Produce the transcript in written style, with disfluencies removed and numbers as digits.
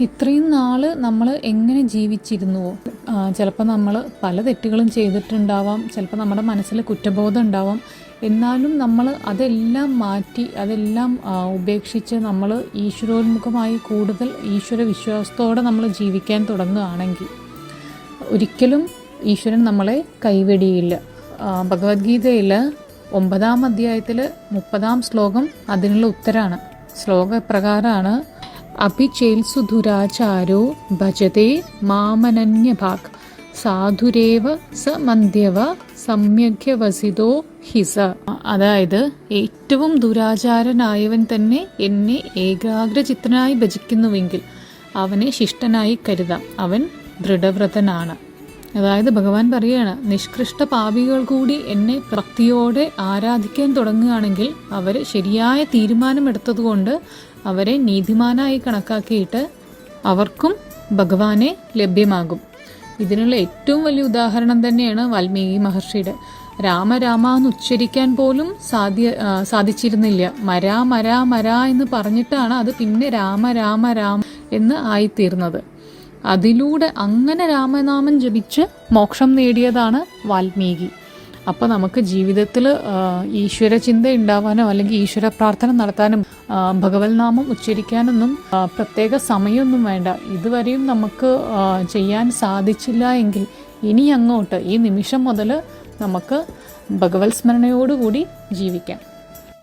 ഇത്രയും നാൾ നമ്മൾ എങ്ങനെ ജീവിച്ചിരുന്നുവോ, ചിലപ്പോൾ നമ്മൾ പല തെറ്റുകളും ചെയ്തിട്ടുണ്ടാവാം, ചിലപ്പോൾ നമ്മുടെ മനസ്സിൽ കുറ്റബോധം ഉണ്ടാവാം. എന്നാലും നമ്മൾ അതെല്ലാം മാറ്റി അതെല്ലാം ഉപേക്ഷിച്ച് നമ്മൾ ഈശ്വരോന്മുഖമായി കൂടുതൽ ഈശ്വര വിശ്വാസത്തോടെ നമ്മൾ ജീവിക്കാൻ തുടങ്ങുകയാണെങ്കിൽ ഒരിക്കലും ഈശ്വരൻ നമ്മളെ കൈവെടിയില്ല. ഭഗവത്ഗീതയിൽ 9-ാം അധ്യായത്തിൽ 30-ാം ശ്ലോകം അതിനുള്ള ഉത്തരാണ്. ശ്ലോക പ്രകാരമാണ്: അഭിചേൽസു ദുരാചാരോ ഭജതേ മാമനന്യഭാഗ് സാധുരേവ സ മന്ധ്യവ സമ്യഗ്യവസിതോ ഹിസ. അതായത് ഏറ്റവും ദുരാചാരനായവൻ തന്നെ എന്നെ ഏകാഗ്രചിത്തനായി ഭജിക്കുന്നുവെങ്കിൽ അവനെ ശിഷ്ടനായി കരുതാം, അവൻ ദൃഢവ്രതനാണ്. അതായത് ഭഗവാൻ പറയുകയാണ്, നിഷ്കൃഷ്ട പാപികൾ കൂടി എന്നെ ഭക്തിയോടെ ആരാധിക്കാൻ തുടങ്ങുകയാണെങ്കിൽ അവർ ശരിയായ തീരുമാനമെടുത്തതുകൊണ്ട് അവരെ നീതിമാനായി കണക്കാക്കിയിട്ട് അവർക്കും ഭഗവാനെ ലഭ്യമാകും. ഇതിനുള്ള ഏറ്റവും വലിയ ഉദാഹരണം തന്നെയാണ് വാൽമീകി മഹർഷിയുടെ. രാമ എന്ന് ഉച്ചരിക്കാൻ പോലും സാധിച്ചിരുന്നില്ല. മരാ മരാ മരാ എന്ന് പറഞ്ഞിട്ടാണ് അത് പിന്നെ രാമ എന്ന് ആയിത്തീർന്നത്. അതിലൂടെ അങ്ങനെ രാമനാമം ജപിച്ച് മോക്ഷം നേടിയതാണ് വാൽമീകി. അപ്പോൾ നമുക്ക് ജീവിതത്തിൽ ഈശ്വര ചിന്ത ഉണ്ടാവാനോ അല്ലെങ്കിൽ ഈശ്വര പ്രാർത്ഥന നടത്താനും ഭഗവത് നാമം ഉച്ചരിക്കാനൊന്നും പ്രത്യേക സമയമൊന്നും വേണ്ട. ഇതുവരെയും നമുക്ക് ചെയ്യാൻ സാധിച്ചില്ല എങ്കിൽ ഇനി അങ്ങോട്ട് ഈ നിമിഷം മുതൽ നമുക്ക് ഭഗവത് സ്മരണയോടുകൂടി ജീവിക്കാം.